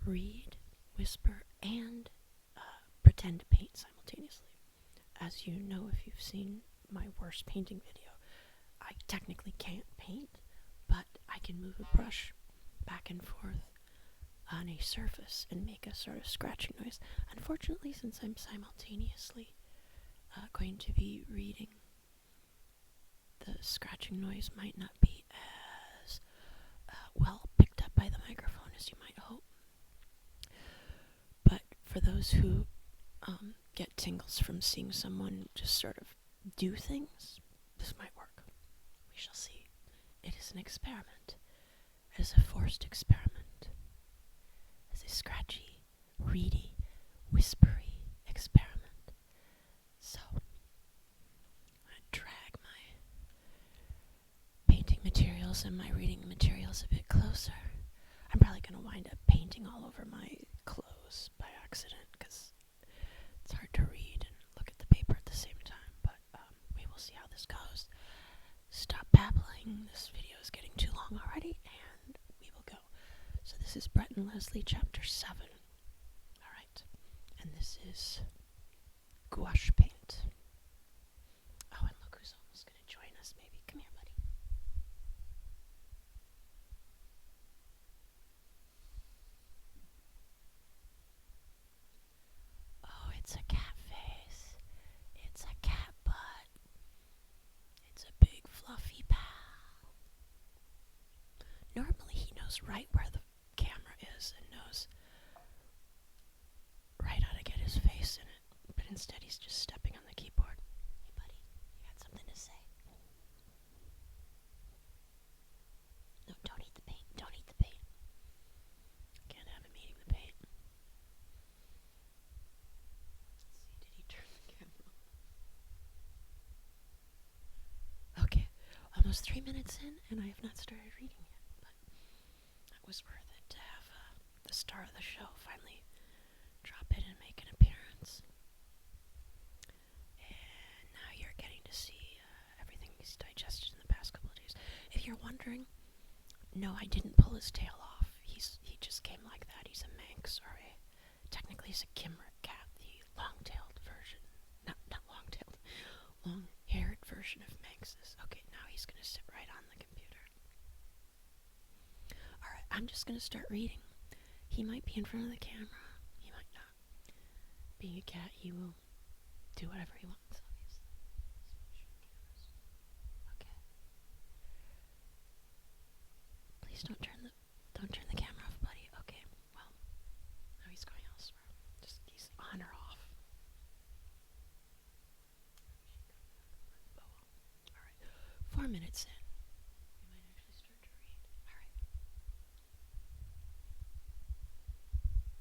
read, whisper, and pretend to paint simultaneously. As you know, if you've seen my worst painting video, I technically can't paint, but I can move a brush back and forth on a surface and make a sort of scratching noise. Unfortunately, since I'm simultaneously going to be reading, the scratching noise might not be as well picked up by the microphone as you might hope. But for those who get tingles from seeing someone just sort of do things, this might work. We shall see. It is an experiment. It is a forced experiment. It's a scratchy, reedy, whispery experiment. So, I drag my painting materials and my reading materials a bit closer. I'm probably going to wind up painting all over my clothes by accident because it's hard to read and look at the paper at the same time, but we will see how this goes. Stop babbling. This video is getting too long already, and we will go. So this is Brett and Leslie, chapter 7. Alright. And this is gouache paint. Oh, and look who's almost going to join us, maybe. Come here, buddy. Oh, it's a cat face. It's a cat butt. It's a big fluffy pal. Normally he knows right where the camera is and knows right how to get his face in it, but instead he's just stepping on the keyboard. Hey buddy, you got something to say? No, don't eat the paint. Don't eat the paint. Can't have him eating the paint. Let's see, did he turn the camera on? Okay, almost 3 minutes in, and I have not started reading yet, but it was worth it to have the star of the show finally drop in and make an appearance. And now you're getting to see everything he's digested in the past couple of days. If you're wondering, no, I didn't pull his tail off. He just came like that. He's a Manx, or technically he's a Kimrick cat, the long-tailed version. Not long-tailed, long-haired version of Manx's. Okay, now he's going to sit right on the computer. Alright, I'm just going to start reading. He might be in front of the camera. He might not. Being a cat, he will do whatever he wants, obviously. Okay. Please don't turn the camera off, buddy. Okay, well, now he's going elsewhere. Just, he's on or off. Oh, well. Alright, 4 minutes in. We might actually start to read. Alright.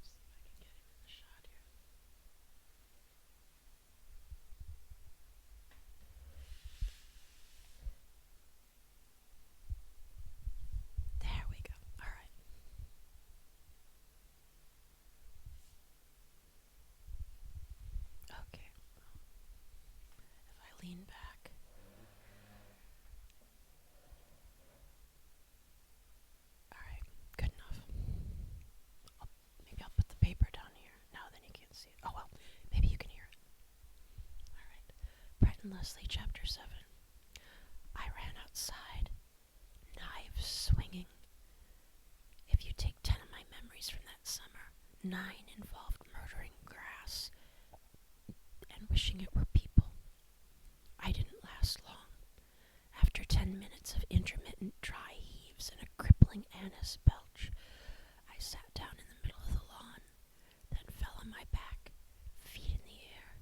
See if I can get him in the shot here. There we go. Alright. Okay. If I lean back. Alright, good enough. Maybe I'll put the paper down here. No, then you can't see it. Oh well, maybe you can hear it. Alright. Brett and Leslie, chapter 7. I ran outside, knives swinging. If you take 10 of my memories from that summer, 9 involved murdering grass and wishing it were people. I didn't last long. After 10 minutes of intermittent dry heaves and a crippling anise belch, I sat down in the middle of the lawn, then fell on my back, feet in the air.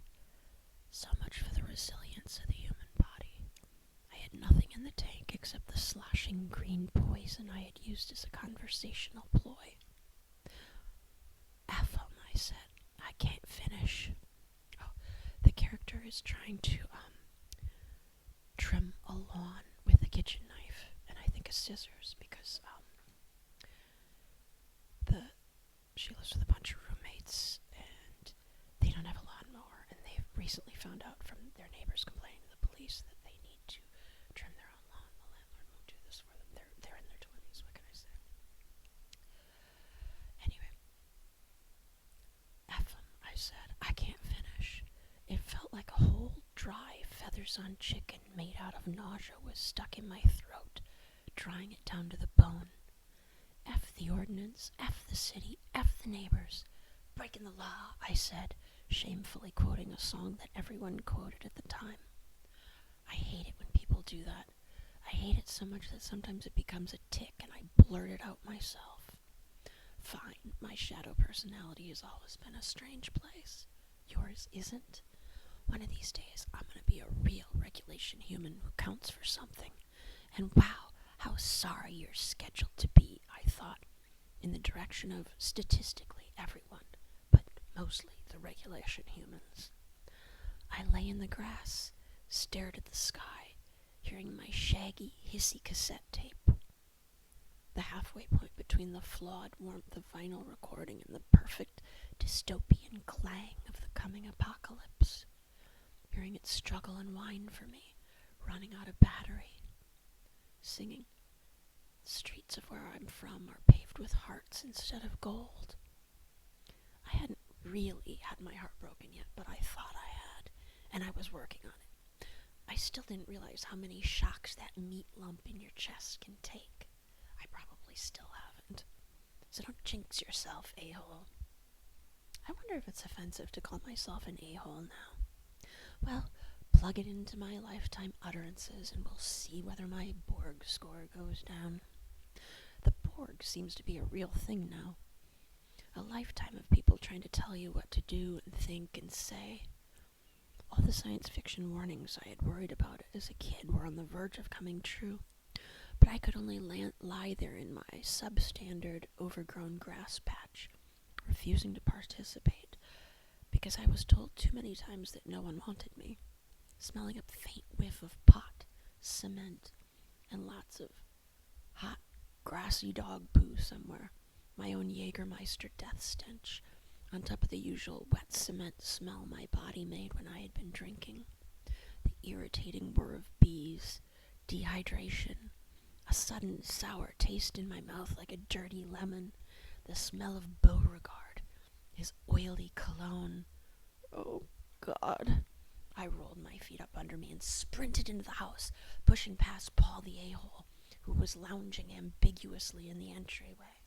So much for the resilience of the human body. I had nothing in the tank except the sloshing green poison I had used as a conversational ploy. F 'em, I said. I can't finish. Oh, the character is trying to trim a lawn with a kitchen knife and I think a scissors because she lives with a bunch of roommates and they don't have a lawnmower, and they've recently found out from their neighbors complaining to the police that they need to trim their own lawn. The landlord won't do this for them. They're in their 20s. What can I say? Anyway, Parmesan chicken made out of nausea was stuck in my throat, drying it down to the bone. F the ordinance, F the city, F the neighbors. Breaking the law, I said, shamefully quoting a song that everyone quoted at the time. I hate it when people do that. I hate it so much that sometimes it becomes a tic and I blurt it out myself. Fine, my shadow personality has always been a strange place. Yours isn't. One of these days, I'm going to be a real regulation human who counts for something. And wow, how sorry you're scheduled to be, I thought, in the direction of statistically everyone, but mostly the regulation humans. I lay in the grass, stared at the sky, hearing my shaggy, hissy cassette tape. The halfway point between the flawed warmth of vinyl recording and the perfect dystopian clang of the coming apocalypse. Hearing it struggle and whine for me, running out of battery. Singing, "The streets of where I'm from are paved with hearts instead of gold." I hadn't really had my heart broken yet, but I thought I had, and I was working on it. I still didn't realize how many shocks that meat lump in your chest can take. I probably still haven't. So don't jinx yourself, a-hole. I wonder if it's offensive to call myself an a-hole now. Well, plug it into my lifetime utterances and we'll see whether my Borg score goes down. The Borg seems to be a real thing now. A lifetime of people trying to tell you what to do and think and say. All the science fiction warnings I had worried about as a kid were on the verge of coming true, but I could only lie there in my substandard, overgrown grass patch, refusing to participate, because I was told too many times that no one wanted me, smelling a faint whiff of pot, cement, and lots of hot, grassy dog poo somewhere, my own Jägermeister death stench, on top of the usual wet cement smell my body made when I had been drinking, the irritating whir of bees, dehydration, a sudden sour taste in my mouth like a dirty lemon, the smell of Beauregard, his oily cologne. Oh, God. I rolled my feet up under me and sprinted into the house, pushing past Paul the a-hole, who was lounging ambiguously in the entryway.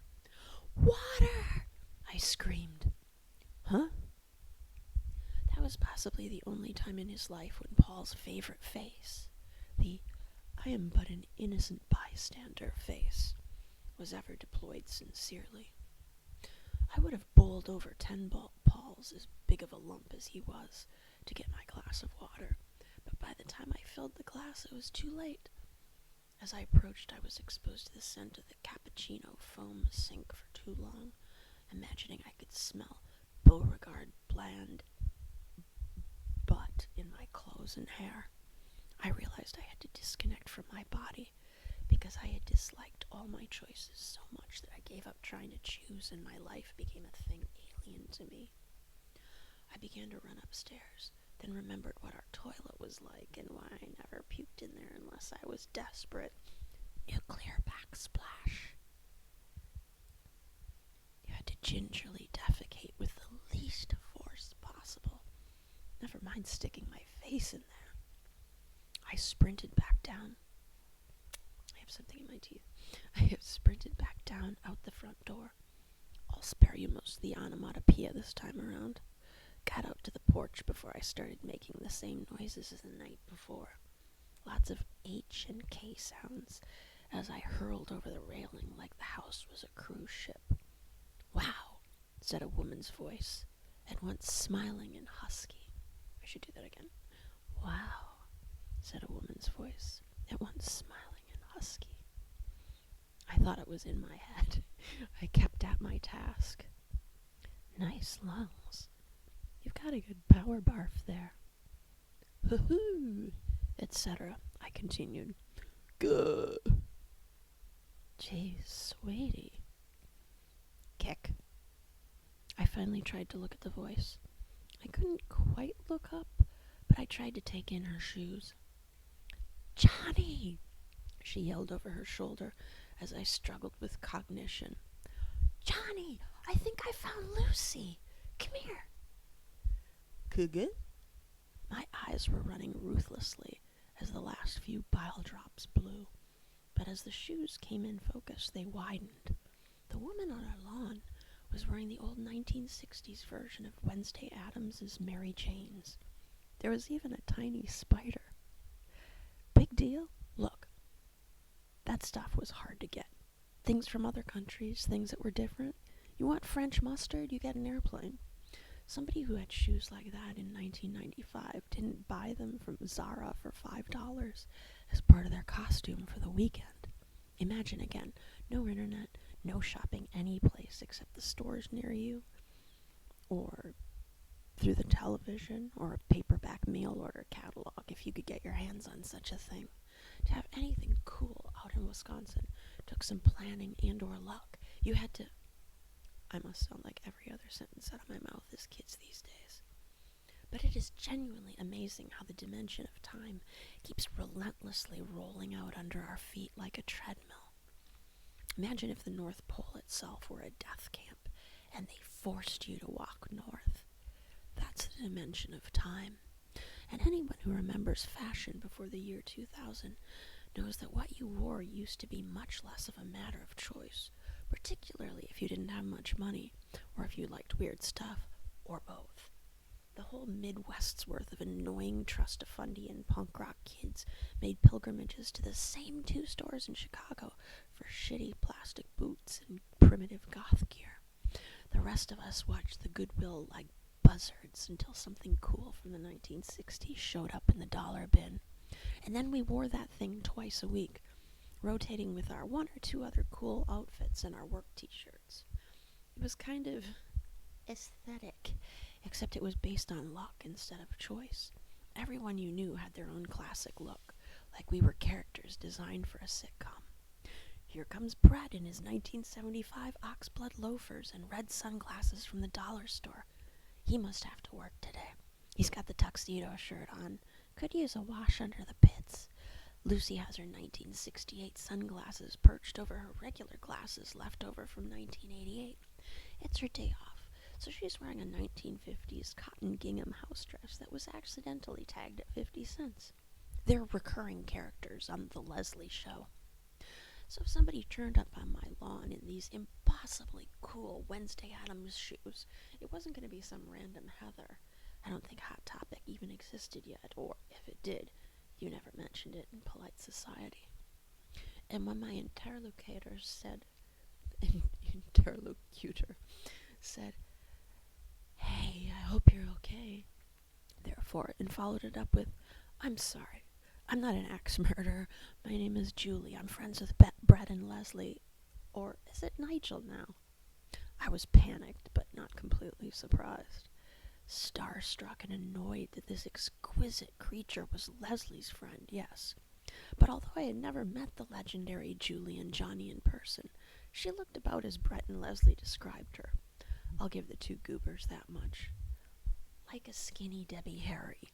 "Water!" I screamed. Huh? That was possibly the only time in his life when Paul's favorite face, the "I am but an innocent bystander" face, was ever deployed sincerely. I would have bowled over 10 Pauls, as big of a lump as he was, to get my glass of water, but by the time I filled the glass it was too late. As I approached, I was exposed to the scent of the cappuccino foam sink for too long, imagining I could smell Beauregard bland butt in my clothes and hair. I realized I had to disconnect from my body, because I had disliked all my choices so much that I gave up trying to choose, and my life became a thing alien to me. I began to run upstairs, then remembered what our toilet was like and why I never puked in there unless I was desperate. Nuclear backsplash. You had to gingerly defecate with the least force possible. Never mind sticking my face in there. I sprinted back down. I have something in my teeth. I have sprinted back down out the front door. I'll spare you most of the onomatopoeia this time around. Got out to the porch before I started making the same noises as the night before. Lots of H and K sounds as I hurled over the railing like the house was a cruise ship. "Wow," said a woman's voice, at once smiling and husky. I should do that again. "Wow," said a woman's voice, at once smiling and husky. I thought it was in my head. I kept at my task. "Nice lungs. You've got a good power barf there." "Hoo-hoo," etc., I continued. "Good." "Geez, sweetie." Kick. I finally tried to look at the voice. I couldn't quite look up, but I tried to take in her shoes. "Johnnie!" she yelled over her shoulder as I struggled with cognition. "Johnnie, I think I found Lucy. Come here." "Cougar?" My eyes were running ruthlessly as the last few bile drops blew. But as the shoes came in focus, they widened. The woman on our lawn was wearing the old 1960s version of Wednesday Addams' Mary Janes. There was even a tiny spider. Big deal? Look, that stuff was hard to get. Things from other countries, things that were different. You want French mustard, you get an airplane. Somebody who had shoes like that in 1995 didn't buy them from Zara for $5 as part of their costume for the weekend. Imagine again, no internet, no shopping any place except the stores near you, or through the television, or a paperback mail order catalog if you could get your hands on such a thing. To have anything cool out in Wisconsin took some planning and or luck. You had to... I must sound like every other sentence out of my mouth is kids these days. But it is genuinely amazing how the dimension of time keeps relentlessly rolling out under our feet like a treadmill. Imagine if the North Pole itself were a death camp, and they forced you to walk north. That's the dimension of time. And anyone who remembers fashion before the year 2000 knows that what you wore used to be much less of a matter of choice, particularly if you didn't have much money, or if you liked weird stuff, or both. The whole Midwest's worth of annoying Trustafundian punk rock kids made pilgrimages to the same 2 stores in Chicago for shitty plastic boots and primitive goth gear. The rest of us watched the Goodwill like buzzards until something cool from the 1960s showed up in the dollar bin. And then we wore that thing twice a week, rotating with our 1 or 2 other cool outfits and our work t-shirts. It was kind of aesthetic, except it was based on luck instead of choice. Everyone you knew had their own classic look, like we were characters designed for a sitcom. Here comes Brett in his 1975 oxblood loafers and red sunglasses from the dollar store. He must have to work today. He's got the tuxedo shirt on. Could use a wash under the pits. Lucy has her 1968 sunglasses perched over her regular glasses left over from 1988. It's her day off, so she's wearing a 1950s cotton gingham house dress that was accidentally tagged at 50 cents. They're recurring characters on The Leslie Show. So if somebody turned up on my lawn in these impossibly cool Wednesday Addams shoes, it wasn't going to be some random Heather. I don't think Hot Topic even existed yet, or if it did, you never mentioned it in polite society. And when my interlocutor said, "Hey, I hope you're okay," therefore, and followed it up with, "I'm sorry. I'm not an axe murderer. My name is Julie. I'm friends with Brett and Leslie. Or is it Nigel now?" I was panicked, but not completely surprised. Starstruck and annoyed that this exquisite creature was Leslie's friend, yes. But although I had never met the legendary Julie and Johnnie in person, she looked about as Brett and Leslie described her. I'll give the 2 goobers that much. Like a skinny Debbie Harry.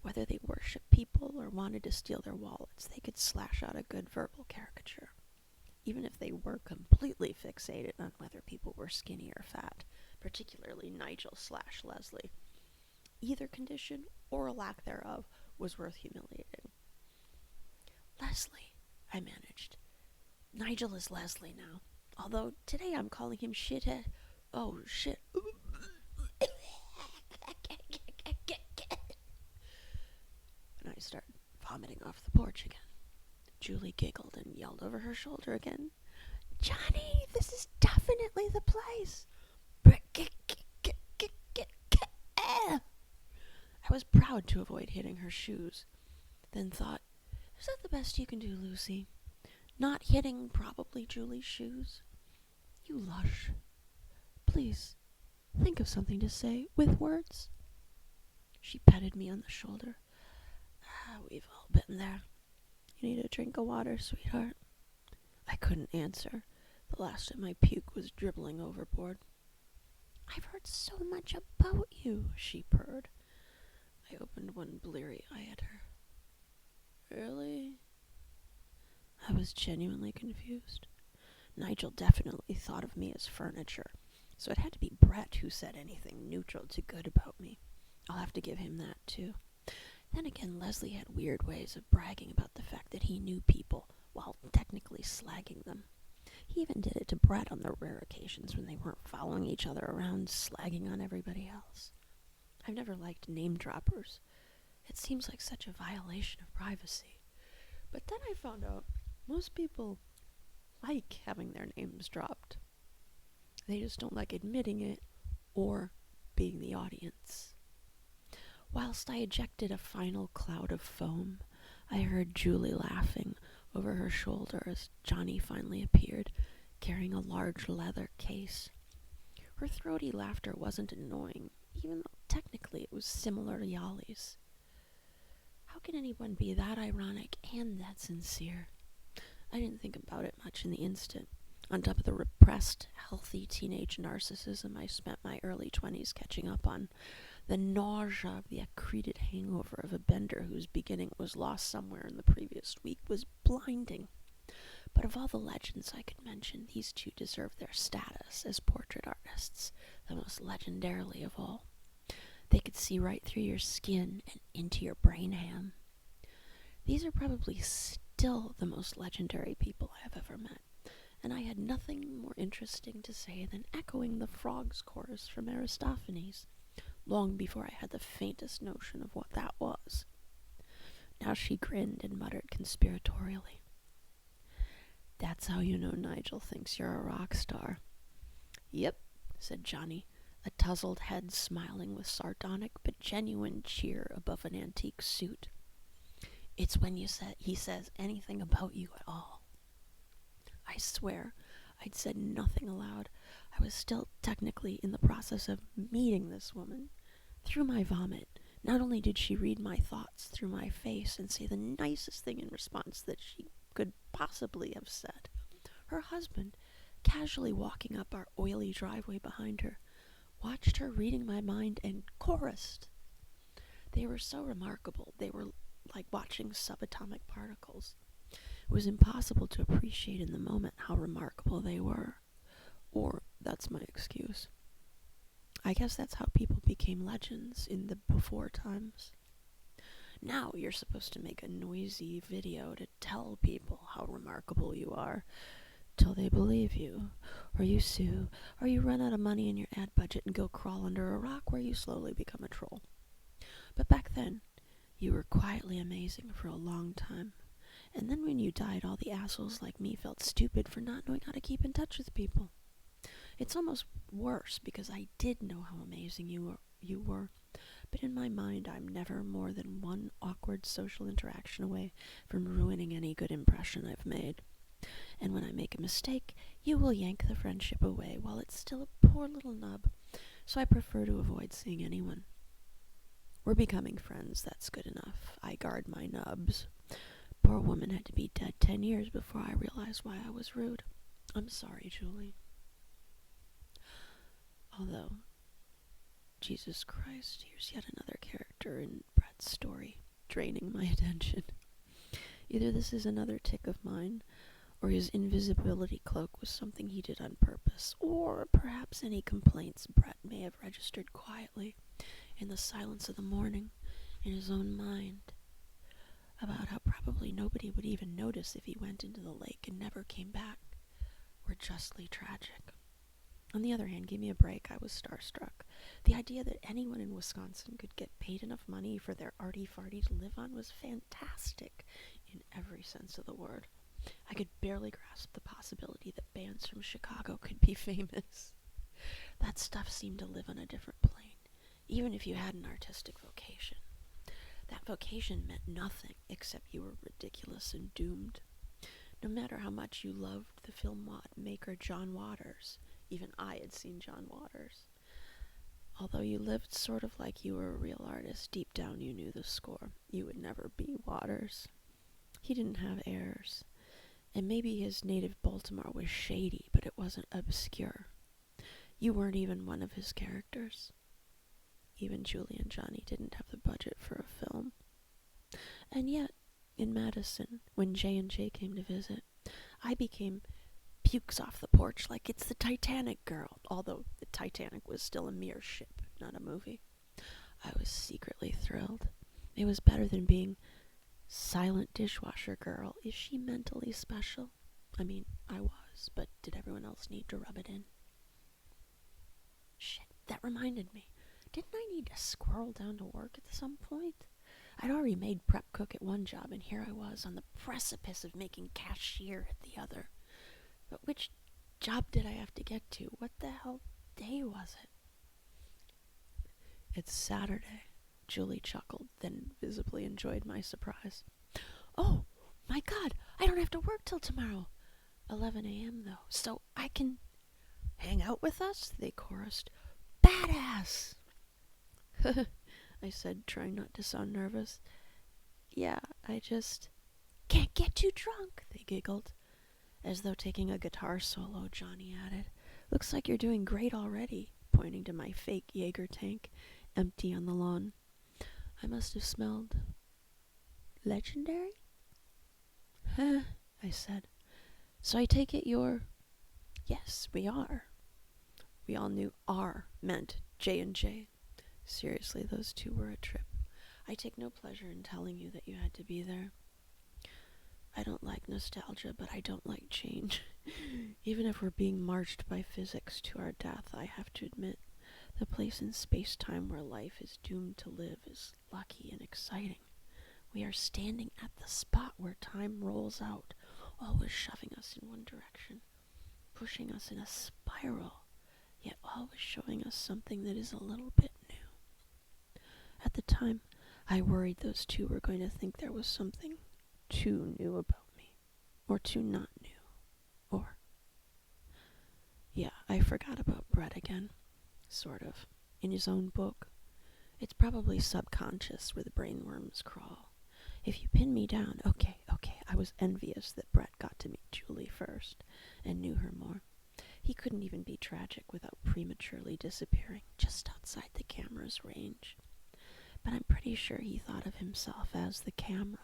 Whether they worshiped people or wanted to steal their wallets, they could slash out a good verbal caricature. Even if they were completely fixated on whether people were skinny or fat, particularly Nigel/Leslie. Either condition, or a lack thereof, was worth humiliating. "Leslie," I managed. "Nigel is Leslie now, although today I'm calling him shithead. Oh, shit." And I started vomiting off the porch again. Julie giggled and yelled over her shoulder again, "Johnny, this is definitely the place." I was proud to avoid hitting her shoes, then thought, is that the best you can do, Lucy? Not hitting probably Julie's shoes? You lush. Please, think of something to say with words. She petted me on the shoulder. We've all been there. You need a drink of water, sweetheart? I couldn't answer. The last of my puke was dribbling overboard. I've heard so much about you, she purred. I opened one bleary eye at her. Really? I was genuinely confused. Nigel definitely thought of me as furniture, so it had to be Brett who said anything neutral to good about me. I'll have to give him that, too. Then again, Leslie had weird ways of bragging about the fact that he knew people while technically slagging them. He even did it to Brett on the rare occasions when they weren't following each other around, slagging on everybody else. I've never liked name droppers. It seems like such a violation of privacy. But then I found out most people like having their names dropped. They just don't like admitting it or being the audience. Whilst I ejected a final cloud of foam, I heard Julie laughing over her shoulder as Johnnie finally appeared, carrying a large leather case. Her throaty laughter wasn't annoying, even though technically it was similar to Yali's. How can anyone be that ironic and that sincere? I didn't think about it much in the instant. On top of the repressed, healthy teenage narcissism I spent my early 20s catching up on, the nausea of the accreted hangover of a bender whose beginning was lost somewhere in the previous week was blinding. But of all the legends I could mention, these two deserved their status as portrait artists, the most legendarily of all. They could see right through your skin and into your brain ham. These are probably still the most legendary people I have ever met, and I had nothing more interesting to say than echoing the frogs chorus from Aristophanes, long before I had the faintest notion of what that was. Now she grinned and muttered conspiratorially, "That's how you know Nigel thinks you're a rock star." "Yep," said Johnnie, a tousled head smiling with sardonic but genuine cheer above an antique suit. "It's when he says anything about you at all." I swear, I'd said nothing aloud. I was still technically in the process of meeting this woman. Through my vomit, not only did she read my thoughts through my face and say the nicest thing in response that she could possibly have said, her husband, casually walking up our oily driveway behind her, watched her reading my mind and chorused. They were so remarkable, they were like watching subatomic particles. It was impossible to appreciate in the moment how remarkable they were. Or that's my excuse. I guess that's how people became legends in the before times. Now you're supposed to make a noisy video to tell people how remarkable you are, till they believe you, or you sue, or you run out of money in your ad budget and go crawl under a rock where you slowly become a troll. But back then, you were quietly amazing for a long time. And then when you died, all the assholes like me felt stupid for not knowing how to keep in touch with people. It's almost worse because I did know how amazing you were, but in my mind I'm never more than one awkward social interaction away from ruining any good impression I've made. And when I make a mistake, you will yank the friendship away while it's still a poor little nub, so I prefer to avoid seeing anyone. We're becoming friends, that's good enough. I guard my nubs. Poor woman had to be dead 10 years before I realized why I was rude. I'm sorry, Julie. Although, Jesus Christ, here's yet another character in Brett's story, draining my attention. Either this is another tick of mine, or his invisibility cloak was something he did on purpose, or perhaps any complaints Brett may have registered quietly, in the silence of the morning, in his own mind, about how probably nobody would even notice if he went into the lake and never came back, were justly tragic. On the other hand, give me a break, I was starstruck. The idea that anyone in Wisconsin could get paid enough money for their arty-farty to live on was fantastic in every sense of the word. I could barely grasp the possibility that bands from Chicago could be famous. That stuff seemed to live on a different plane, even if you had an artistic vocation. That vocation meant nothing except you were ridiculous and doomed. No matter how much you loved the film maker John Waters, even I had seen John Waters. Although you lived sort of like you were a real artist, deep down you knew the score. You would never be Waters. He didn't have heirs. And maybe his native Baltimore was shady, but it wasn't obscure. You weren't even one of his characters. Even Julie and Johnnie didn't have the budget for a film. And yet, in Madison, when J&J came to visit, I became pukes off the porch like it's the Titanic girl, although the Titanic was still a mere ship, not a movie. I was secretly thrilled. It was better than being silent dishwasher girl. Is she mentally special? I mean, I was, but did everyone else need to rub it in? Shit, that reminded me. Didn't I need to squirrel down to work at some point? I'd already made prep cook at one job, and here I was on the precipice of making cashier at the other. But which job did I have to get to? What the hell day was it? It's Saturday, Julie chuckled, then visibly enjoyed my surprise. Oh, my God, I don't have to work till tomorrow. 11 a.m. though, so I can hang out with us, they chorused. Badass! I said, trying not to sound nervous. Yeah, I just can't get too drunk, they giggled. As though taking a guitar solo, Johnnie added. Looks like you're doing great already, pointing to my fake Jaeger tank, empty on the lawn. I must have smelled legendary? Huh, I said. So I take it you're... Yes, we are. We all knew R meant J&J. Seriously, those two were a trip. I take no pleasure in telling you that you had to be there. I don't like nostalgia, but I don't like change. Even if we're being marched by physics to our death, I have to admit, the place in space-time where life is doomed to live is lucky and exciting. We are standing at the spot where time rolls out, always shoving us in one direction, pushing us in a spiral, yet always showing us something that is a little bit new. At the time, I worried those two were going to think there was something too new about me, or too not new, or... Yeah, I forgot about Brett again, sort of, in his own book. It's probably subconscious where the brainworms crawl. If you pin me down, okay, I was envious that Brett got to meet Julie first, and knew her more. He couldn't even be tragic without prematurely disappearing just outside the camera's range. But I'm pretty sure he thought of himself as the camera,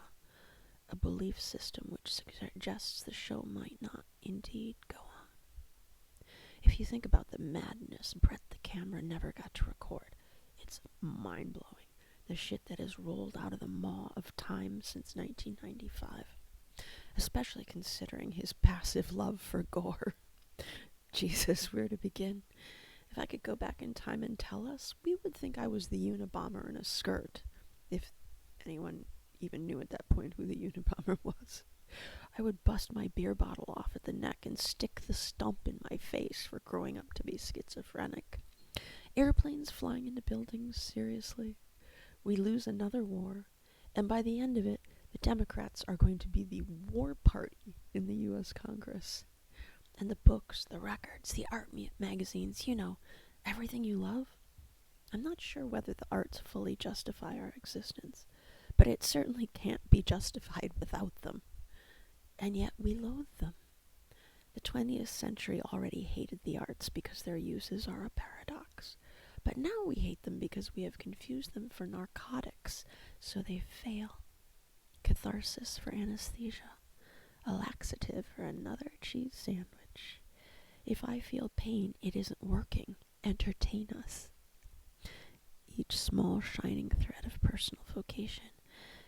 a belief system which suggests the show might not indeed go on. If you think about the madness Brett the camera never got to record, it's mind-blowing, the shit that has rolled out of the maw of time since 1995, especially considering his passive love for gore. Jesus, where to begin? If I could go back in time and tell us, we would think I was the Unabomber in a skirt, if anyone even knew at that point who the Unabomber was. I would bust my beer bottle off at the neck and stick the stump in my face for growing up to be schizophrenic. Airplanes flying into buildings, seriously. We lose another war, and by the end of it, the Democrats are going to be the war party in the U.S. Congress. And the books, the records, the art magazines, you know, everything you love. I'm not sure whether the arts fully justify our existence, but it certainly can't be justified without them. And yet we loathe them. The 20th century already hated the arts because their uses are a paradox. But now we hate them because we have confused them for narcotics, so they fail. Catharsis for anesthesia. A laxative for another cheese sandwich. If I feel pain, it isn't working. Entertain us. Each small shining thread of personal vocation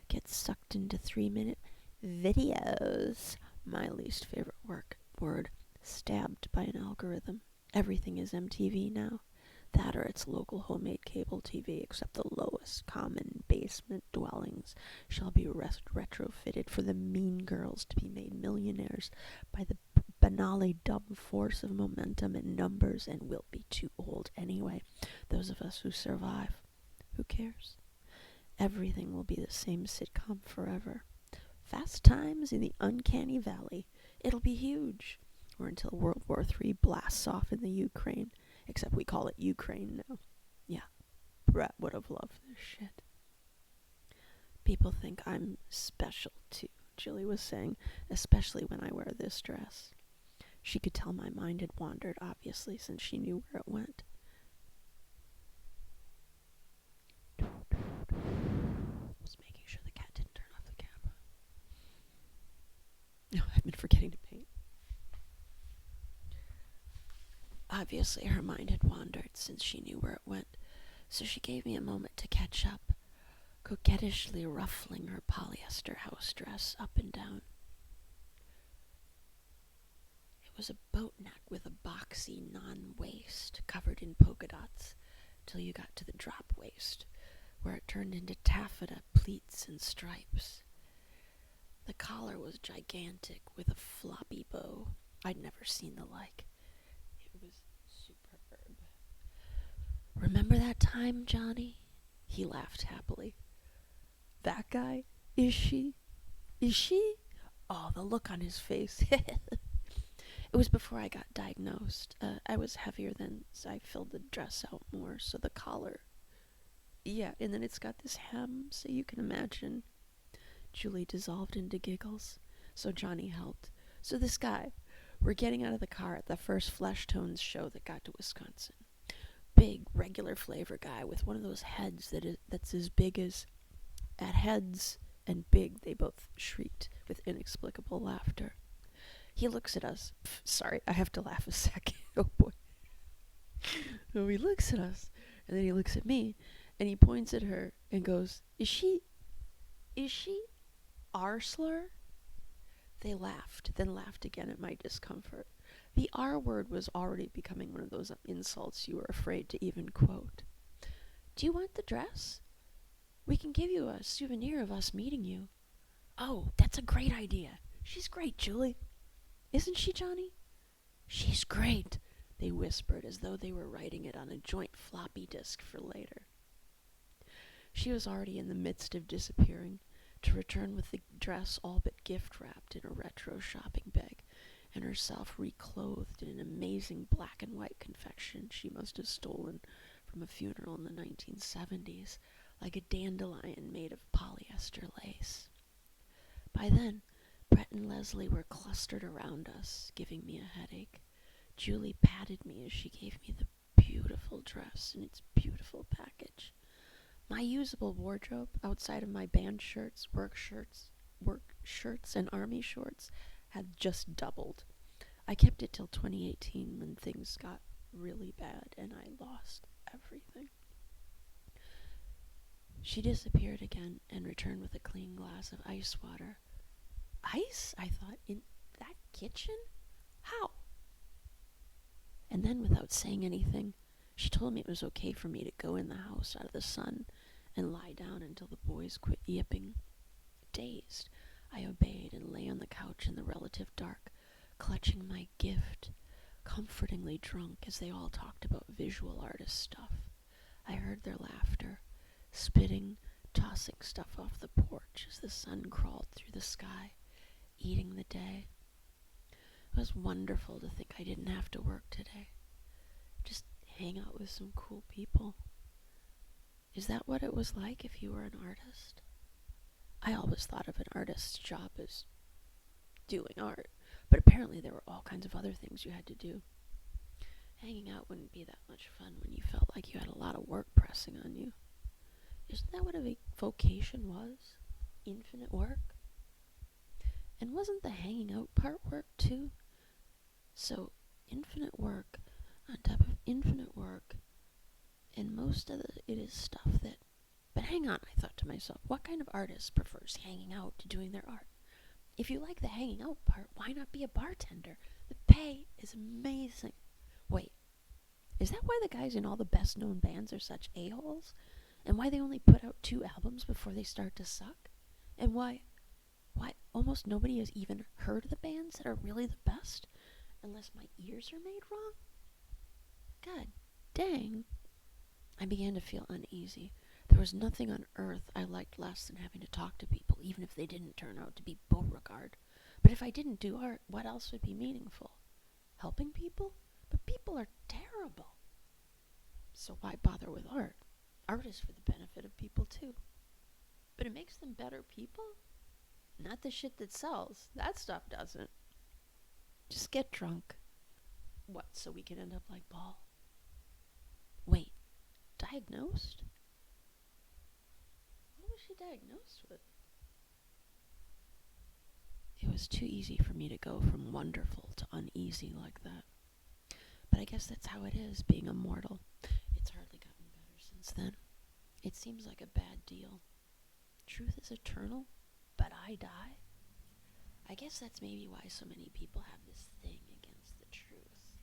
gets sucked into 3-minute videos. My least favorite word, stabbed by an algorithm. Everything is MTV now. That or its local homemade cable TV, except the lowest common basement dwellings shall be retrofitted for the mean girls to be made millionaires by the banally dumb force of momentum and numbers, and we'll be too old anyway. Those of us who survive. Who cares? Everything will be the same sitcom forever. Fast times in the uncanny valley. It'll be huge. Or until World War III blasts off in the Ukraine. Except we call it Ukraine now. Yeah, Brett would have loved this shit. People think I'm special too, Julie was saying, especially when I wear this dress. She could tell my mind had wandered, obviously, since she knew where it went. Was making sure the cat didn't turn off the camera. No, I've been forgetting to paint. Obviously, her mind had wandered since she knew where it went, so she gave me a moment to catch up. coquettishly ruffling her polyester house dress up and down. It was a boat neck with a boxy non-waist covered in polka dots till you got to the drop waist, where it turned into taffeta pleats and stripes. The collar was gigantic with a floppy bow. I'd never seen the like. It was superb. Remember that time, Johnny? He laughed happily. That guy? Is she? Is she? Oh, the look on his face. It was before I got diagnosed. I was heavier then, so I filled the dress out more, so the collar. Yeah, and then it's got this hem, so you can imagine. Julie dissolved into giggles, so Johnny helped. So this guy, we're getting out of the car at the first Flesh Tones show that got to Wisconsin. Big, regular flavor guy with one of those heads that's as big as... At heads and big, they both shrieked with inexplicable laughter. He looks at us. Sorry, I have to laugh a second. Oh boy. So he looks at us, and then he looks at me, and he points at her and goes, Is she R slur? They laughed, then laughed again at my discomfort. The R word was already becoming one of those insults you were afraid to even quote. Do you want the dress? We can give you a souvenir of us meeting you. Oh, that's a great idea. She's great, Julie. Isn't she, Johnny? She's great, they whispered as though they were writing it on a joint floppy disk for later. She was already in the midst of disappearing, to return with the dress all but gift-wrapped in a retro shopping bag, and herself reclothed in an amazing black and white confection she must have stolen from a funeral in the 1970s, like a dandelion made of polyester lace. By then, Brett and Leslie were clustered around us, giving me a headache. Julie patted me as she gave me the beautiful dress in its beautiful package. My usable wardrobe, outside of my band shirts, work shirts, and army shorts, had just doubled. I kept it till 2018 when things got really bad and I lost everything. She disappeared again and returned with a clean glass of ice water. Ice? I thought, in that kitchen? How? And then, without saying anything, she told me it was okay for me to go in the house out of the sun and lie down until the boys quit yipping. Dazed, I obeyed and lay on the couch in the relative dark, clutching my gift, comfortingly drunk as they all talked about visual artist stuff. I heard their laughter, spitting, tossing stuff off the porch as the sun crawled through the sky, eating the day. It was wonderful to think I didn't have to work today. Just hang out with some cool people. Is that what it was like if you were an artist? I always thought of an artist's job as doing art, but apparently there were all kinds of other things you had to do. Hanging out wouldn't be that much fun when you felt like you had a lot of work pressing on you. Isn't that what a vocation was? Infinite work? And wasn't the hanging out part work too? So, infinite work on top of infinite work, and most of it is stuff that... But hang on, I thought to myself, what kind of artist prefers hanging out to doing their art? If you like the hanging out part, why not be a bartender? The pay is amazing. Wait, is that why the guys in all the best-known bands are such a-holes? And why they only put out 2 albums before they start to suck? And why almost nobody has even heard of the bands that are really the best? Unless my ears are made wrong? God dang. I began to feel uneasy. There was nothing on earth I liked less than having to talk to people, even if they didn't turn out to be Beauregard. But if I didn't do art, what else would be meaningful? Helping people? But people are terrible. So why bother with art? Art is for the benefit of people too. But it makes them better people? Not the shit that sells. That stuff doesn't. Just get drunk. What, so we can end up like Paul? Wait, diagnosed? What was she diagnosed with? It was too easy for me to go from wonderful to uneasy like that. But I guess that's how it is, being immortal. It's hardly gotten better since then. It seems like a bad deal. Truth is eternal, but I die? I guess that's maybe why so many people have this thing against the truth.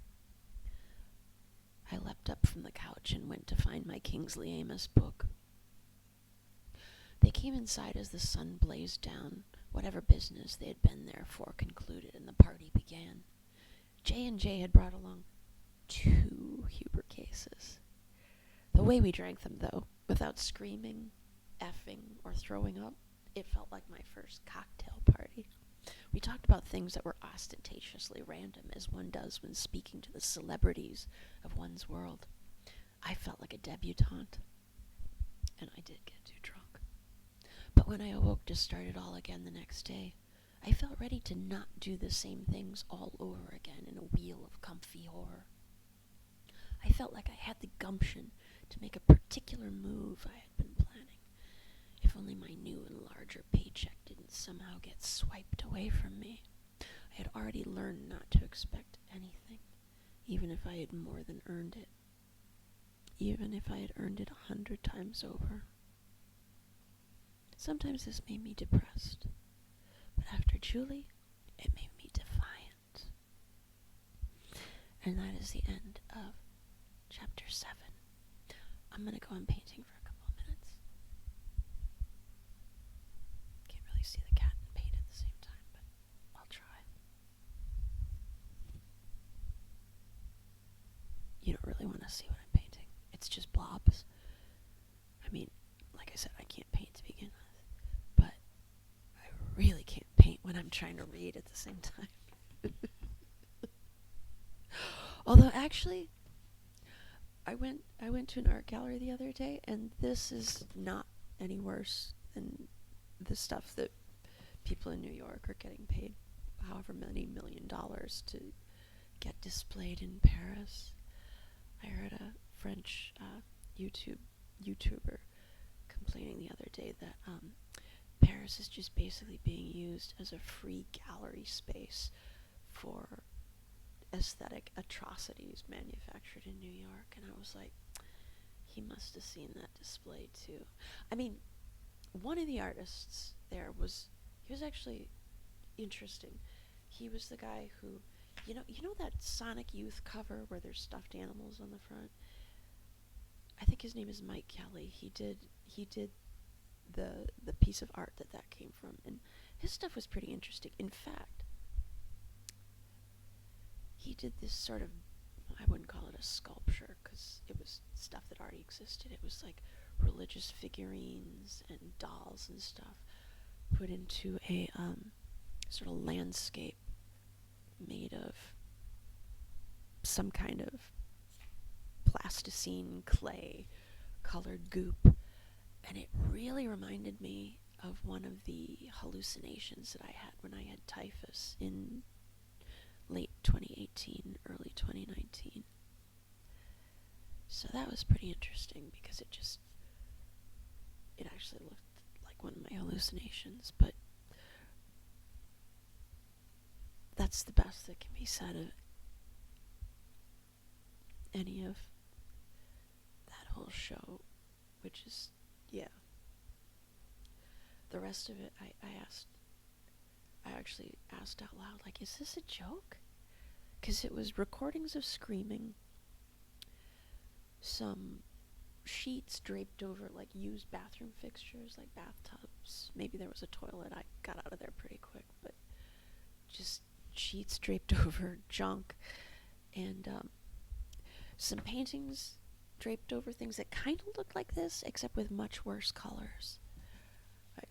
I leapt up from the couch and went to find my Kingsley Amis book. They came inside as the sun blazed down. Whatever business they had been there for concluded, and the party began. J&J had brought along 2 Huber cases. The way we drank them, though, without screaming, effing, or throwing up, it felt like my first cocktail party. We talked about things that were ostentatiously random, as one does when speaking to the celebrities of one's world. I felt like a debutante, and I did get too drunk. But when I awoke to start it all again the next day, I felt ready to not do the same things all over again in a wheel of comfy horror. I felt like I had the gumption to make a particular move I had been planning, if only my new and larger paycheck didn't somehow get swiped away from me. I had already learned not to expect anything, even if I had more than earned it. Even if I had earned it 100 times over. Sometimes this made me depressed, but after Julie, it made me defiant. And that is the end of chapter 7. I'm going to go on painting for a couple of minutes. Can't really see the cat and paint at the same time, but I'll try. You don't really want to see what I'm painting. It's just blobs. I mean, like I said, I can't paint to begin with. But I really can't paint when I'm trying to read at the same time. Although, actually, I went to an art gallery the other day, and this is not any worse than the stuff that people in New York are getting paid however many $1 million to get displayed in Paris. I heard a French YouTuber complaining the other day that Paris is just basically being used as a free gallery space for aesthetic atrocities manufactured in New York. And I was like, he must have seen that display too. I mean, one of the artists there he was actually interesting. He was the guy who, you know that Sonic Youth cover where there's stuffed animals on the front? I think his name is Mike Kelly. He did the piece of art that came from, and his stuff was pretty interesting. In fact, he did this sort of, I wouldn't call it a sculpture because it was stuff that already existed. It was like religious figurines and dolls and stuff put into a sort of landscape made of some kind of plasticine clay colored goop. And it really reminded me of one of the hallucinations that I had when I had typhus in late 2018, early 2019. So that was pretty interesting because it actually looked like one of my hallucinations, but that's the best that can be said of any of that whole show, which is, yeah. The rest of it, I actually asked out loud, like, is this a joke? Because it was recordings of screaming, some sheets draped over, like, used bathroom fixtures, like bathtubs. Maybe there was a toilet. I got out of there pretty quick, but just sheets draped over junk. And some paintings draped over things that kind of looked like this, except with much worse colors.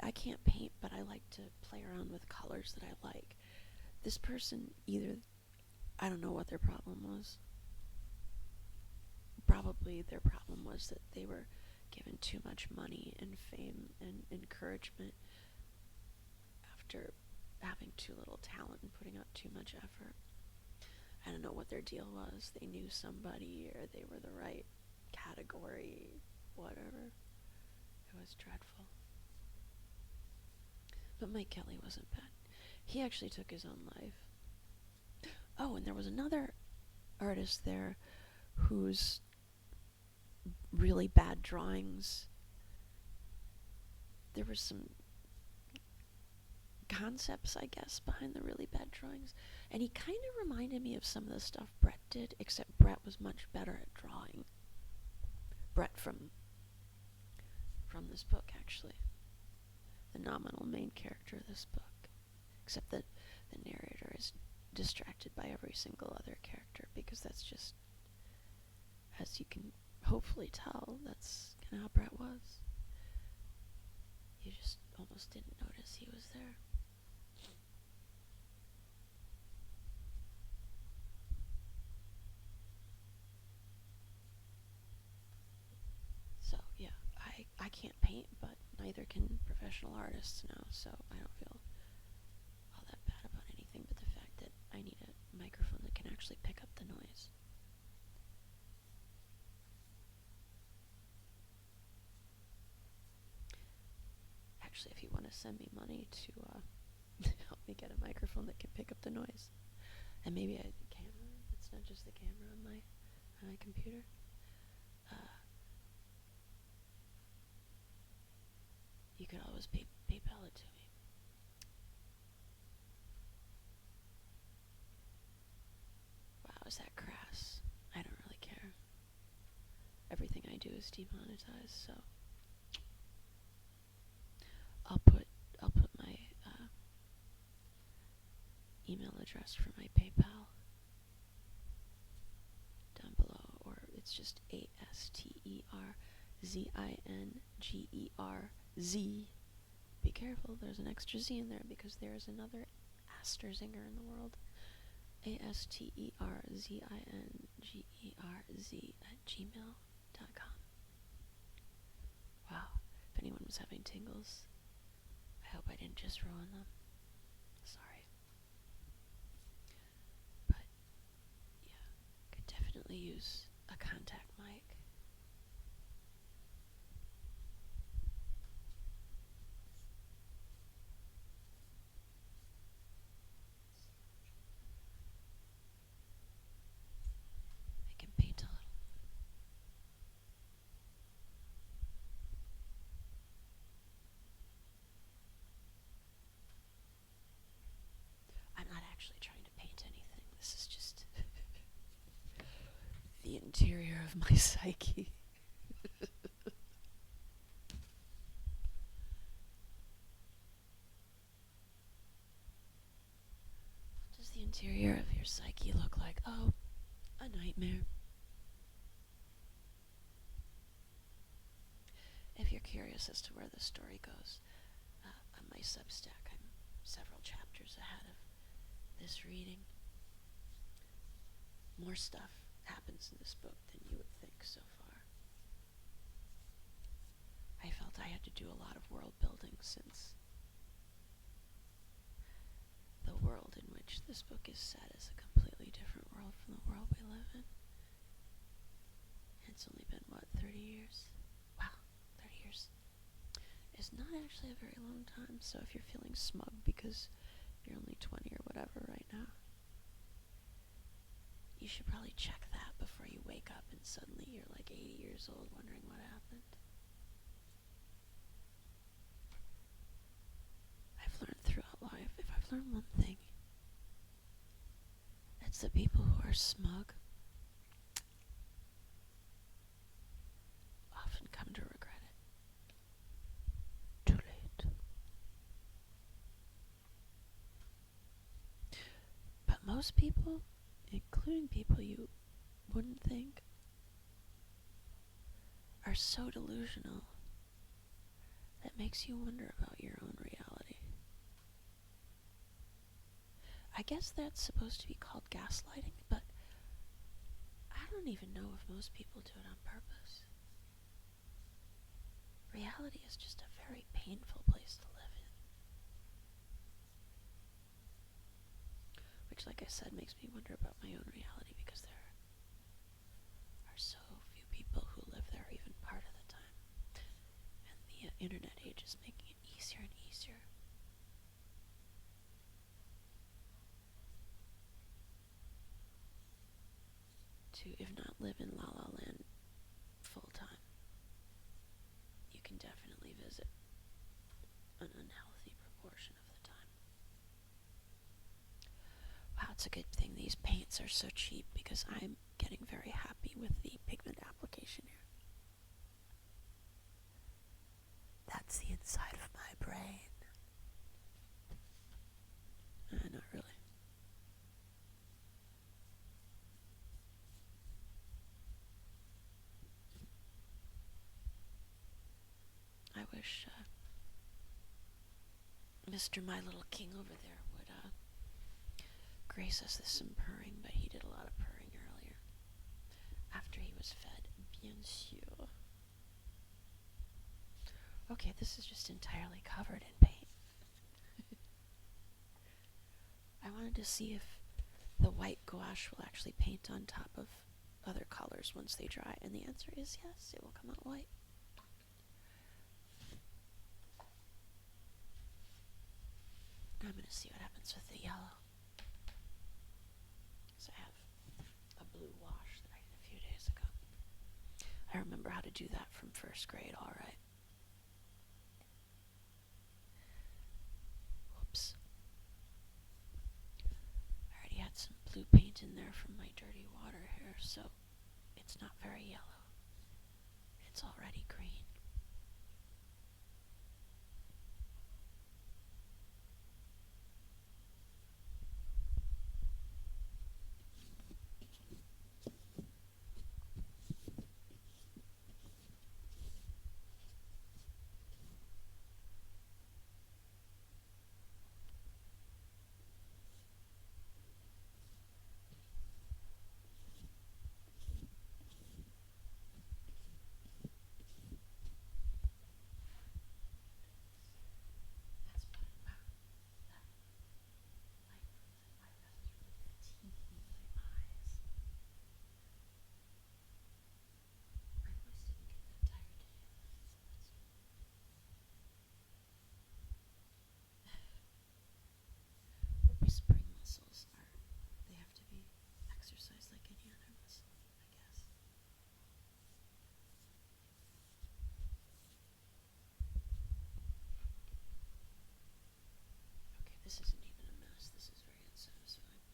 I can't paint, but I like to play around with colors that I like. This person I don't know what their problem was. Probably their problem was that they were given too much money and fame and encouragement after having too little talent and putting out too much effort. I don't know what their deal was. They knew somebody, or they were the right category, whatever. It was dreadful. But Mike Kelly wasn't bad. He actually took his own life. Oh, and there was another artist there whose really bad drawings, there were some concepts, I guess, behind the really bad drawings. And he kind of reminded me of some of the stuff Brett did, except Brett was much better at drawing. Brett from this book, actually. The nominal main character of this book. Except that the narrator is distracted by every single other character, because that's just, as you can hopefully tell, that's kind of how Brett was. You just almost didn't notice he was there. So, yeah, I can't paint, but neither can professional artists now, so I don't feel all that bad about anything but the fact that I need a microphone that can actually pick up the noise. Actually, if you want to send me money to help me get a microphone that can pick up the noise, and maybe a camera, it's not just the camera on my computer, you could always PayPal it to me. Wow, is that crass? I don't really care. Everything I do is demonetized, so I'll put my email address for my PayPal down below, or it's just ASTERZINGERZ. Be careful, there's an extra Z in there because there is another Asterzinger in the world. ASTERZINGERZ@gmail.com. Wow, if anyone was having tingles, I hope I didn't just ruin them. Sorry. But, yeah, could definitely use a contact mic. I can paint a little. I'm not actually trying to paint anything. This is just the interior of my psyche. What does the interior of your psyche look like? Oh, a nightmare. If you're curious as to where the story goes, on my Substack, I'm several chapters ahead of this reading. More stuff happens in this book than you would think so far. I felt I had to do a lot of world building since the world in which this book is set is a completely different world from the world we live in. It's only been, 30 years? Wow, 30 years is not actually a very long time, so if you're feeling smug because you're only 20 or whatever right now, you should probably check that before you wake up and suddenly you're like 80 years old wondering what happened. I've learned throughout life, if I've learned one thing, it's that people who are smug often come to regret it. Too late. But most people, including people you wouldn't think, are so delusional that makes you wonder about your own reality. I guess that's supposed to be called gaslighting, but I don't even know if most people do it on purpose. Reality is just a very painful place to live in. Which, like I said, makes me wonder about my own reality, because there are so few people who live there even part of the time. And the internet age is making it easier and easier. To, if not live in La La Land full time, you can definitely visit that's a good thing. These paints are so cheap because I'm getting very happy with the pigment application here. That's the inside of my brain. Not really. I wish Mr. My Little King over there would grace us with some purring, but he did a lot of purring earlier. After he was fed, bien sûr. Okay, this is just entirely covered in paint. I wanted to see if the white gouache will actually paint on top of other colors once they dry, and the answer is yes, it will come out white. Now I'm going to see what happens with the yellow. So I have a blue wash that I did a few days ago. I remember how to do that from first grade, all right. Whoops. I already had some blue paint in there from my dirty water here, so it's not very yellow. It's already green. Whispering muscles they have to be exercised like any other muscle, I guess. Okay, this isn't even a mess. This is very unsatisfying.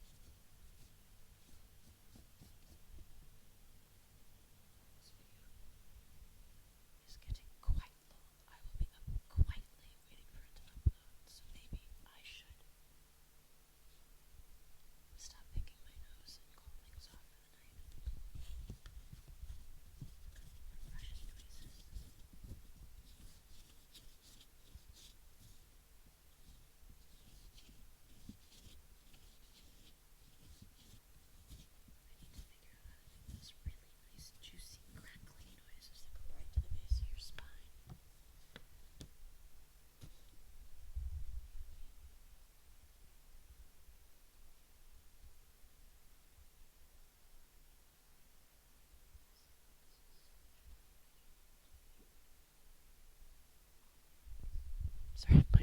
This video is getting quite long. I will be up quietly waiting for it to upload, so maybe I should stop picking my nose and call things off for the night. Brushing noises. I need to figure out how to do those really nice, juicy, crackling noises that go right to the base of your spine. Sorry, my